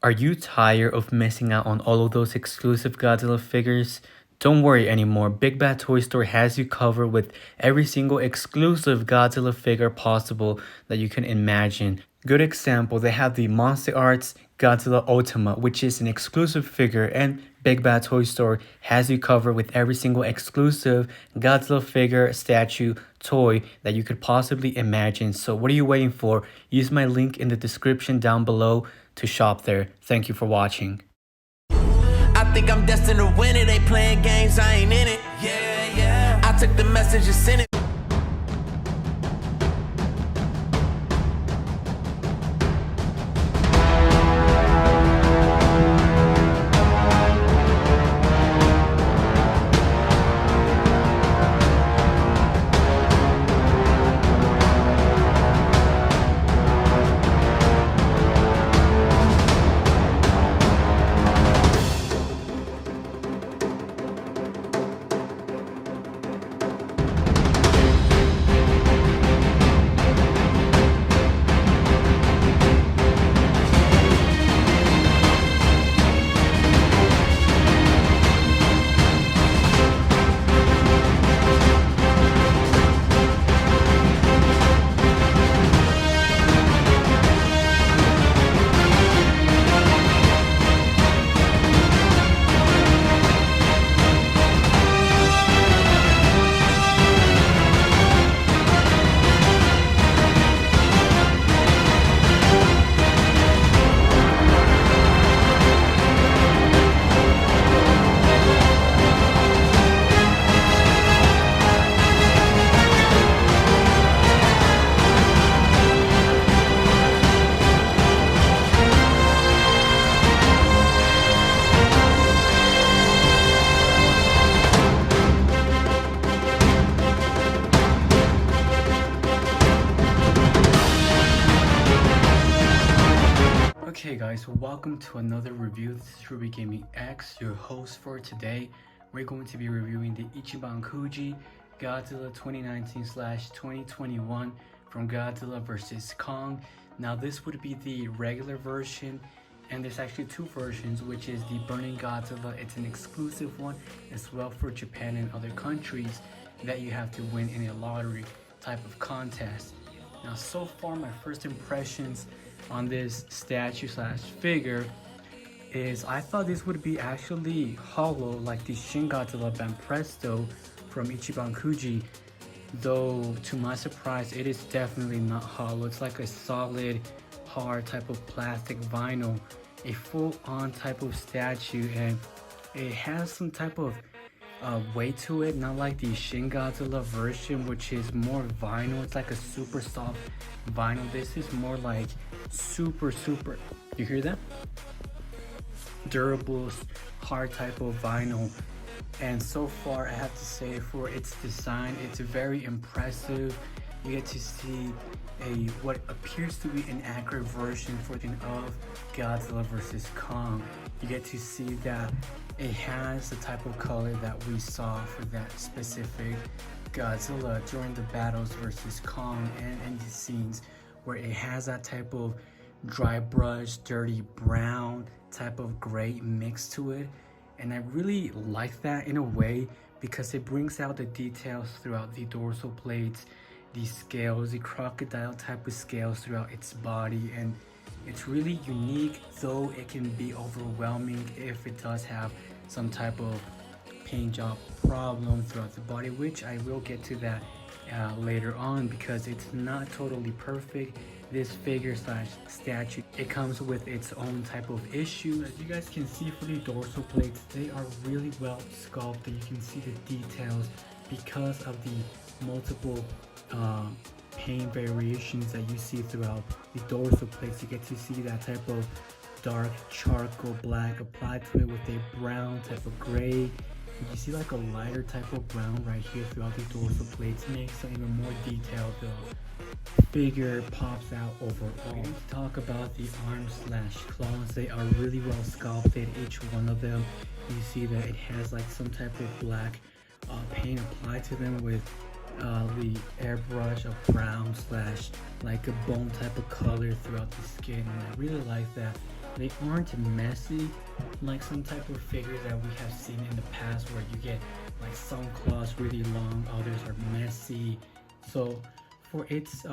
Are you tired of missing out on all of those exclusive Godzilla figures? Don't worry anymore, Big Bad Toy Store has you covered with every single exclusive Godzilla figure possible that you can imagine. Good example, they have the Monster Arts Godzilla Ultima, which is an exclusive figure, and Big Bad Toy Store has you covered with every single exclusive Godzilla figure, statue, toy that you could possibly imagine. So what are you waiting for? Use my link in the description down below to shop there. Thank you for watching. I think I'm destined to win it. They playing games, I ain't in it. Yeah, yeah. I took the message and sent it. Okay guys, welcome to another review. This is Ruby Gaming X, your host for today. We're going to be reviewing the Ichiban Kuji Godzilla 2019/2021 from Godzilla vs. Kong. Now this would be the regular version, and there's actually two versions, which is the Burning Godzilla. It's an exclusive one as well for Japan and other countries that you have to win in a lottery type of contest. Now so far my first impressions on this statue slash figure is I thought this would be actually hollow like the Shin Godzilla Banpresto from Ichiban Kuji, though to my surprise it is definitely not hollow. It's like a solid hard type of plastic vinyl, a full-on type of statue, and it has some type of weight to it, not like the Shin Godzilla version, which is more vinyl. It's like a super soft vinyl. This is more like super, you hear that? Durable, hard type of vinyl. And so far I have to say, for its design, it's very impressive. You get to see what appears to be an accurate version of Godzilla vs. Kong. You get to see that it has the type of color that we saw for that specific Godzilla during the battles versus Kong, and in the scenes where it has that type of dry brush, dirty brown type of gray mix to it. And I really like that in a way because it brings out the details throughout the dorsal plates, the scales, the crocodile type of scales throughout its body, and it's really unique, though it can be overwhelming if it does have some type of paint job problem throughout the body, which I will get to that later on, because it's not totally perfect. This figure slash statue, it comes with its own type of issues. As you guys can see, for the dorsal plates, they are really well sculpted. You can see the details because of the multiple paint variations that you see throughout the dorsal plates. You get to see that type of dark charcoal black applied to it with a brown type of gray. You see like a lighter type of brown right here throughout the dorsal plates. Makes it even more detailed. The figure pops out overall. Let's talk about the arms slash claws. They are really well sculpted, each one of them. You see that it has like some type of black paint applied to them with the airbrush of brown slash like a bone type of color throughout the skin, and I really like that. They aren't messy like some type of figures that we have seen in the past where you get like some claws really long, others are messy. So for its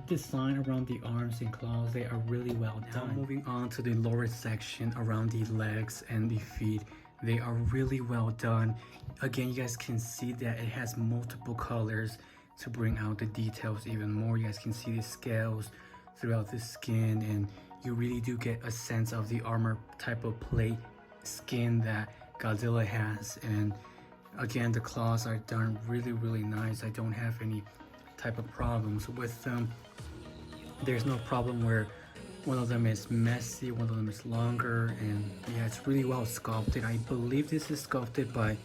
design around the arms and claws, they are really well done. Now moving on to the lower section around the legs and the feet, they are really well done. Again, you guys can see that it has multiple colors to bring out the details even more. You guys can see the scales throughout the skin, and you really do get a sense of the armor type of plate skin that Godzilla has. And again, the claws are done really nice. I don't have any type of problems with them. There's no problem where one of them is messy, one of them is longer, and yeah, it's really well sculpted. I believe this is sculpted by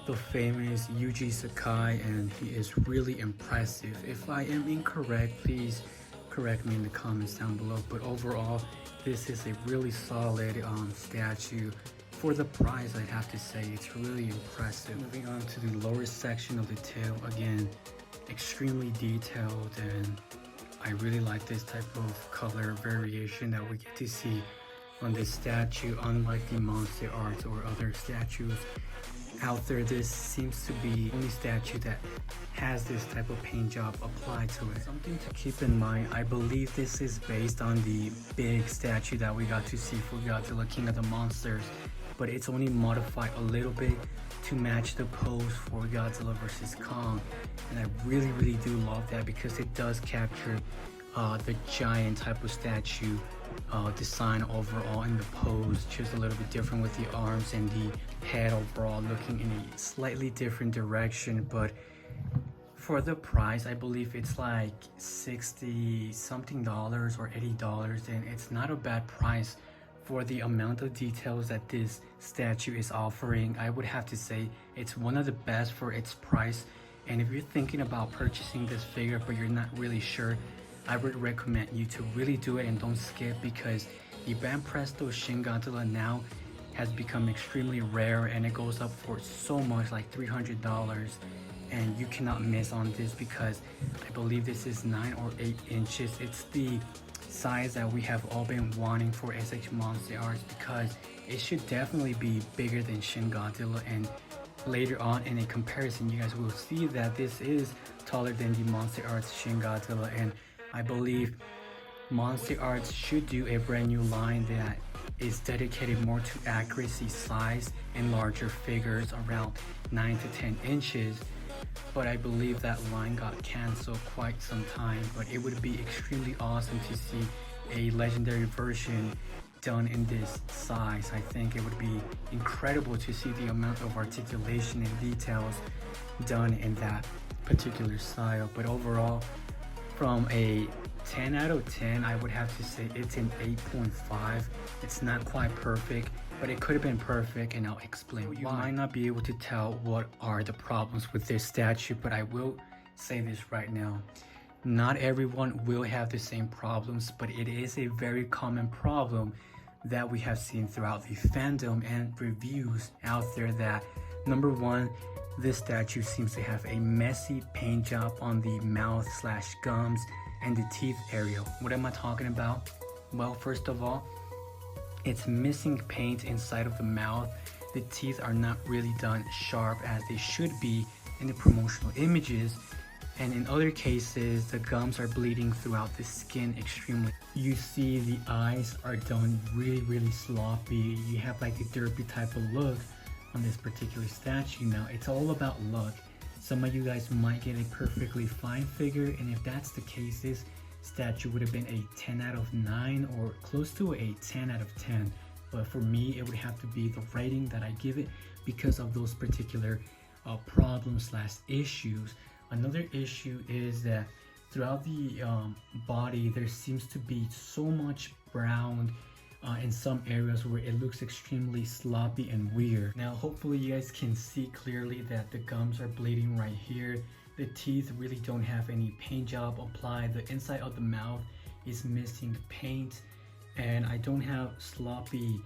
the famous Yuji Sakai, and he is really impressive. If I am incorrect, please correct me in the comments down below, but overall this is a really solid statue. For the price, I'd have to say it's really impressive. Moving on to the lower section of the tail, again, extremely detailed, and I really like this type of color variation that we get to see on this statue. Unlike the monster art or other statues out there, this seems to be the only statue that has this type of paint job applied to it. Something to keep in mind, I believe this is based on the big statue that we got to see for Godzilla King of the Monsters, but it's only modified a little bit to match the pose for Godzilla vs. Kong. And I really do love that, because it does capture the giant type of statue design overall, in the pose just a little bit different with the arms and the head overall looking in a slightly different direction. But for the price, I believe it's like $60 something or $80, and it's not a bad price for the amount of details that this statue is offering. I would have to say it's one of the best for its price. And if you're thinking about purchasing this figure but you're not really sure, I would recommend you to really do it and don't skip, because the Banpresto Shin Godzilla now has become extremely rare, and it goes up for so much, like $300, and you cannot miss on this, because I believe this is 9 or 8 inches. It's the size that we have all been wanting for SH Monster Arts, because it should definitely be bigger than Shin Godzilla. And later on in a comparison, you guys will see that this is taller than the Monster Arts Shin Godzilla, and I believe Monster Arts should do a brand new line that is dedicated more to accuracy, size, and larger figures around 9 to 10 inches. But I believe that line got canceled quite some time. But it would be extremely awesome to see a legendary version done in this size. I think it would be incredible to see the amount of articulation and details done in that particular style. But overall, from a 10 out of 10, I would have to say it's an 8.5. It's not quite perfect, but it could have been perfect, and I'll explain why. You might not be able to tell what are the problems with this statue, but I will say this right now. Not everyone will have the same problems, but it is a very common problem that we have seen throughout the fandom and reviews out there, that number one, this statue seems to have a messy paint job on the mouth/gums and the teeth area. What am I talking about? Well, first of all, it's missing paint inside of the mouth. The teeth are not really done sharp as they should be in the promotional images, and in other cases the gums are bleeding throughout the skin extremely. You see the eyes are done really sloppy. You have like a derpy type of look on this particular statue. Now, it's all about luck. Some of you guys might get a perfectly fine figure, and if that's the case, this statue would have been a 10 out of 9 or close to a 10 out of 10. But for me, it would have to be the rating that I give it because of those particular problems/issues. Another issue is that throughout the body, there seems to be so much brown in some areas where it looks extremely sloppy and weird. Now, hopefully you guys can see clearly that the gums are bleeding right here. The teeth really don't have any paint job applied. The inside of the mouth is missing paint, and I don't have sloppy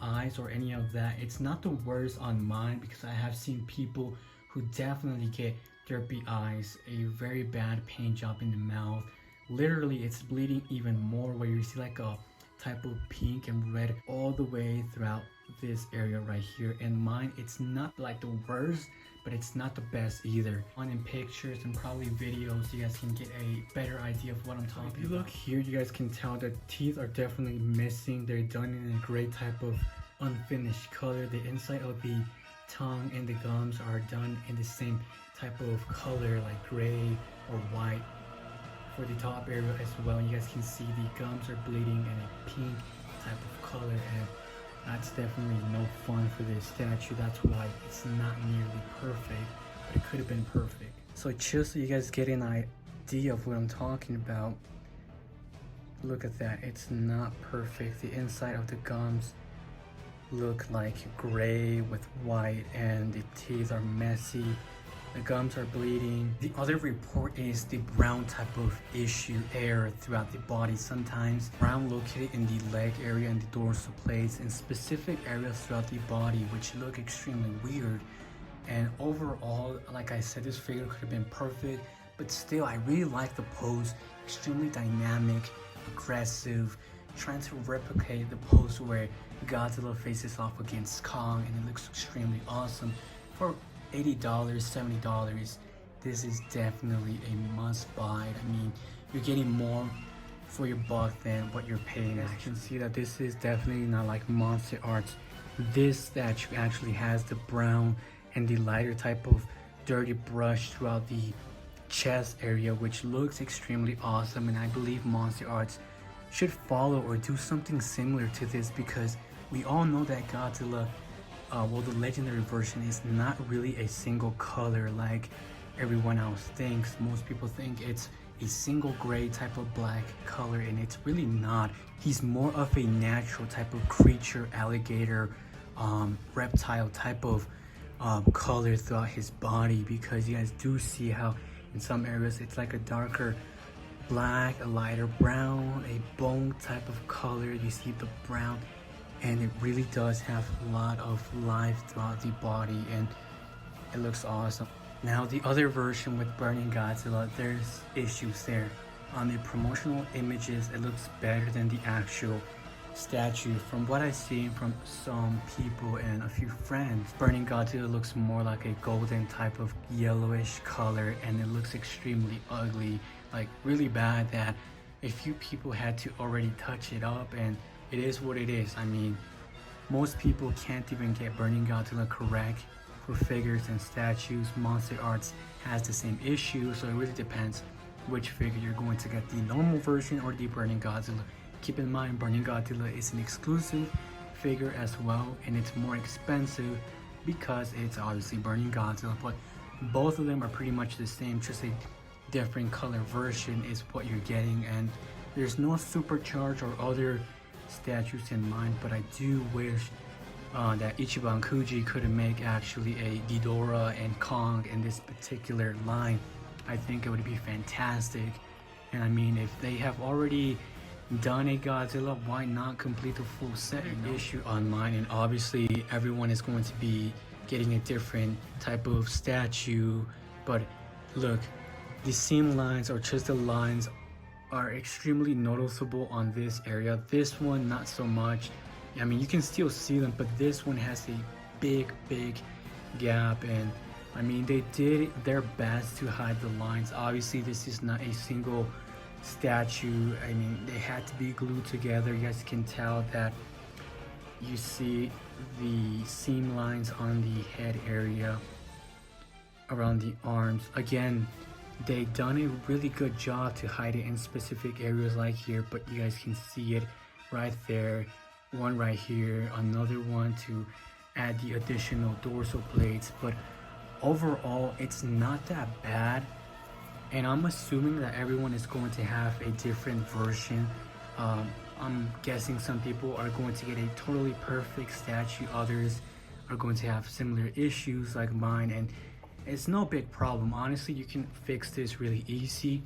eyes or any of that. It's not the worst on mine, because I have seen people who definitely get derpy eyes, a very bad paint job in the mouth. Literally, it's bleeding even more, where you see like a type of pink and red all the way throughout this area right here. And mine, it's not like the worst, but it's not the best either. On in pictures and probably videos, you guys can get a better idea of what I'm talking about. If you look here, you guys can tell the teeth are definitely missing. They're done in a gray type of unfinished color. The inside of the tongue and the gums are done in the same type of color, like gray or white. For the top area as well, you guys can see the gums are bleeding in a pink type of color, and that's definitely no fun for this statue. That's why it's not nearly perfect, but it could have been perfect. So just so you guys get an idea of what I'm talking about, look at that. It's not perfect. The inside of the gums look like gray with white, and the teeth are messy. The gums are bleeding. The other report is the brown type of issue air throughout the body. Sometimes brown located in the leg area and the dorsal plates in specific areas throughout the body, which look extremely weird. And overall, like I said, this figure could have been perfect, but still I really like the pose. Extremely dynamic, aggressive, trying to replicate the pose where Godzilla faces off against Kong, and it looks extremely awesome. For $80, $70, this is definitely a must buy. I mean, you're getting more for your buck than what you're paying. As you can see that this is definitely not like Monster Arts. This statue actually has the brown and the lighter type of dirty brush throughout the chest area, which looks extremely awesome, and I believe Monster Arts should follow or do something similar to this, because we all know that Godzilla, well, the legendary version is not really a single color like everyone else thinks. Most people think it's a single gray type of black color, and it's really not. He's more of a natural type of creature, alligator, reptile type of color throughout his body, because you guys do see how in some areas it's like a darker black, a lighter brown, a bone type of color. You see the brown, and it really does have a lot of life throughout the body, and it looks awesome. Now the other version with Burning Godzilla, there's issues there. On the promotional images, it looks better than the actual statue. From what I've seen from some people and a few friends, Burning Godzilla looks more like a golden type of yellowish color, and it looks extremely ugly, like really bad, that a few people had to already touch it up, and it is what it is. I mean, most people can't even get Burning Godzilla correct for figures and statues. Monster Arts has the same issue, so it really depends which figure you're going to get, the normal version or the Burning Godzilla. Keep in mind, Burning Godzilla is an exclusive figure as well, and it's more expensive because it's obviously Burning Godzilla, but both of them are pretty much the same, just a different color version is what you're getting. And there's no supercharge or other statues in mind, but I do wish that Ichiban Kuji could make actually a Ghidorah and Kong in this particular line. I think it would be fantastic. And I mean, if they have already done a Godzilla, why not complete the full set? Issue on mine, and obviously everyone is going to be getting a different type of statue, but look, the seam lines or just the lines are extremely noticeable on this area. This one not so much. I mean, you can still see them, but this one has a big gap, and I mean, they did their best to hide the lines. Obviously this is not a single statue. I mean, they had to be glued together. You guys can tell that you see the seam lines on the head area, around the arms. Again, they done a really good job to hide it in specific areas like here, but you guys can see it right there, one right here, another one to add the additional dorsal plates. But overall, it's not that bad, and I'm assuming that everyone is going to have a different version. I'm guessing some people are going to get a totally perfect statue, others are going to have similar issues like mine, and it's no big problem. Honestly, you can fix this really easy,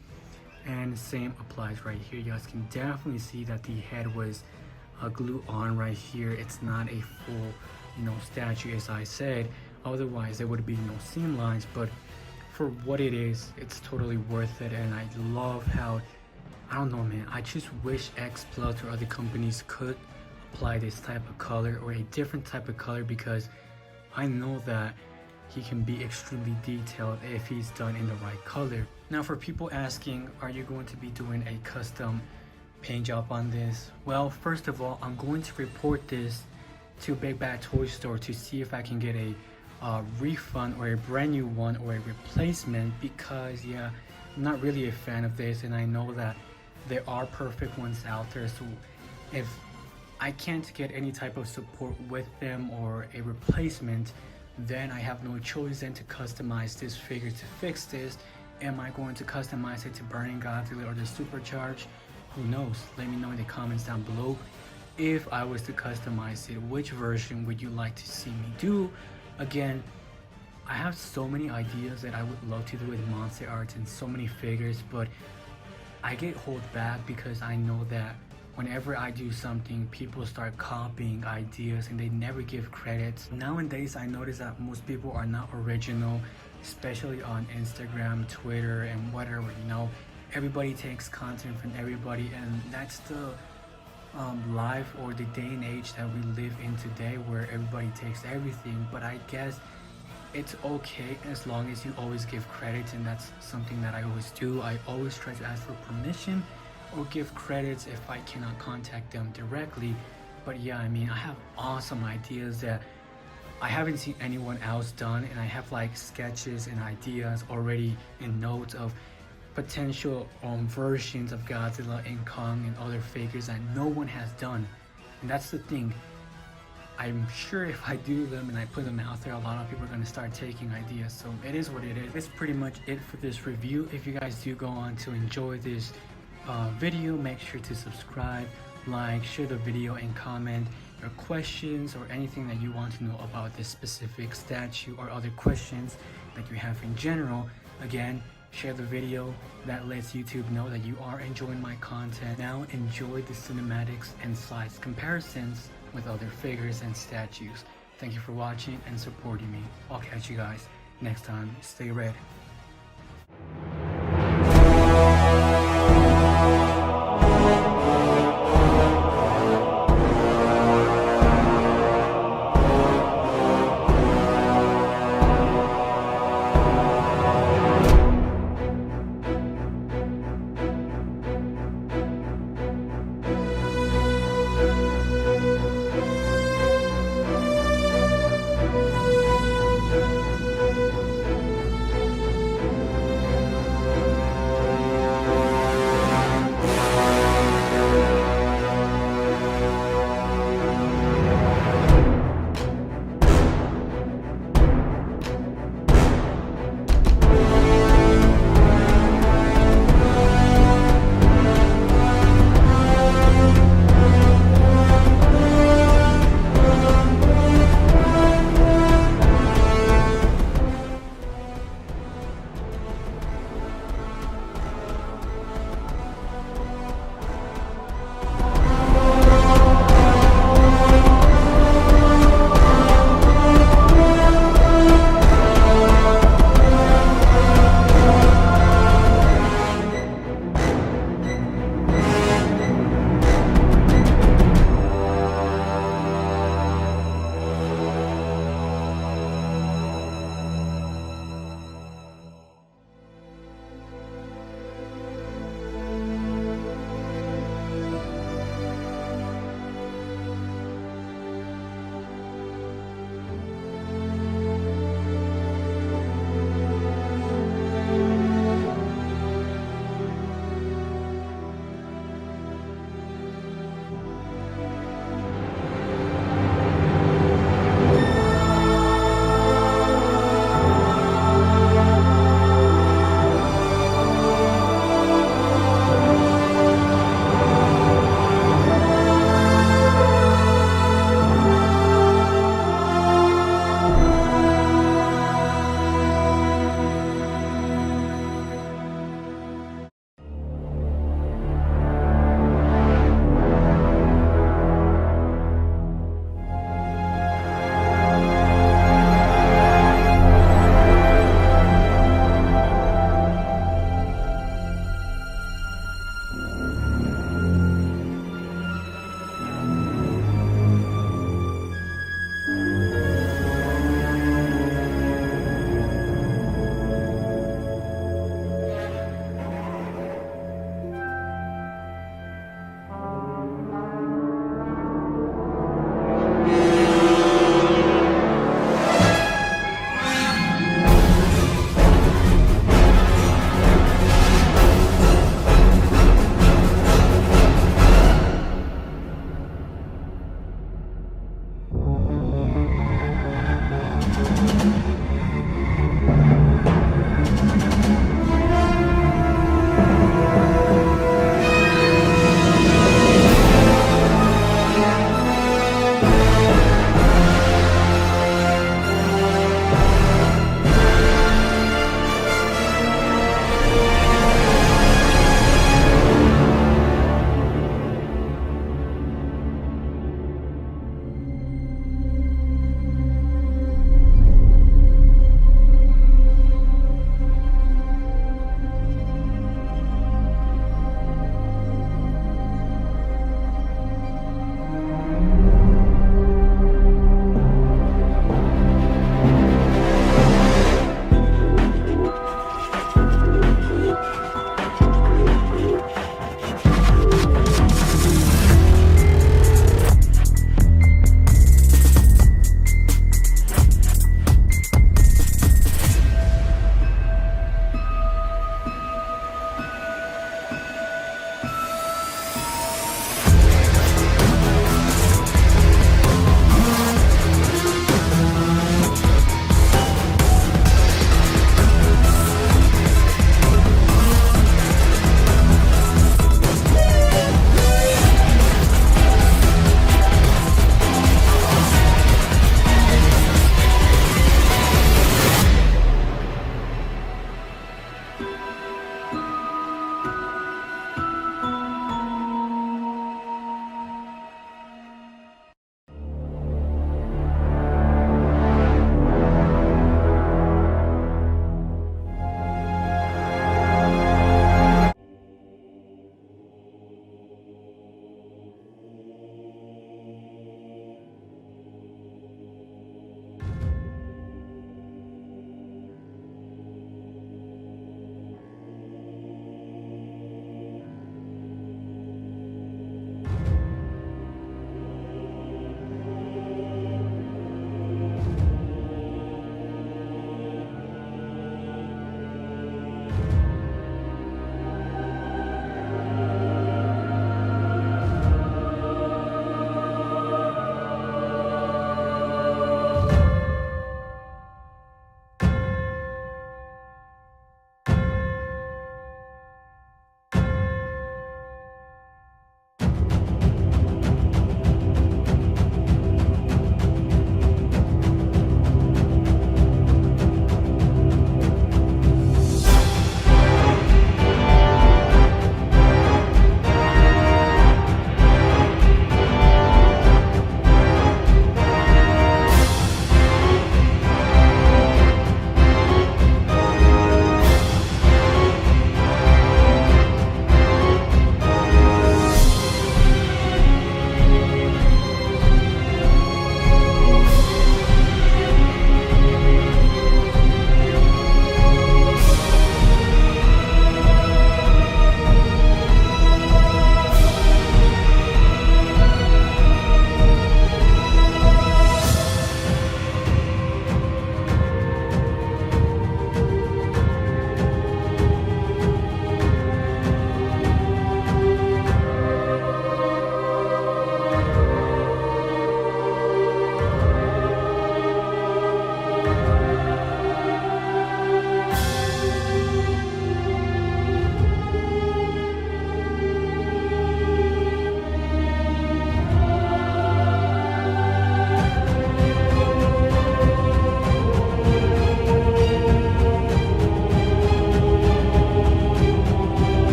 and the same applies right here. You guys can definitely see that the head was glued on right here. It's not a full, statue, as I said. Otherwise, there would be no seam lines, but for what it is, it's totally worth it. And I love how I don't know, man. I just wish X Plus or other companies could apply this type of color or a different type of color, because I know that he can be extremely detailed if he's done in the right color. Now, for people asking, are you going to be doing a custom paint job on this? Well, first of all, I'm going to report this to Big Bad Toy Store to see if I can get a refund or a brand new one or a replacement, because yeah, I'm not really a fan of this, and I know that there are perfect ones out there. So if I can't get any type of support with them or a replacement, then I have no choice than to customize this figure to fix this. Am I going to customize it to Burning Godzilla or the Supercharge? Who knows? Let me know in the comments down below. If I was to customize it, which version would you like to see me do? Again, I have so many ideas that I would love to do with Monster Arts and so many figures, but I get held back because I know that whenever I do something, people start copying ideas and they never give credits. Nowadays, I notice that most people are not original, especially on Instagram, Twitter, and whatever, you know. Everybody takes content from everybody, and that's the life or the day and age that we live in today, where everybody takes everything. But I guess it's okay as long as you always give credits, and that's something that I always do. I always try to ask for permission or give credits if I cannot contact them directly. But yeah, I mean, I have awesome ideas that I haven't seen anyone else done, and I have like sketches and ideas already in notes of potential versions of Godzilla and Kong and other figures that no one has done. And that's the thing, I'm sure if I do them and I put them out there, a lot of people are going to start taking ideas. So it is what it is. That's pretty much it for this review. If you guys do go on to enjoy this video, make sure to subscribe, like, share the video, and comment your questions or anything that you want to know about this specific statue or other questions that you have in general. Again, share the video. That lets YouTube know that you are enjoying my content. Now enjoy the cinematics and size comparisons with other figures and statues. Thank you for watching and supporting me. I'll catch you guys next time. Stay red.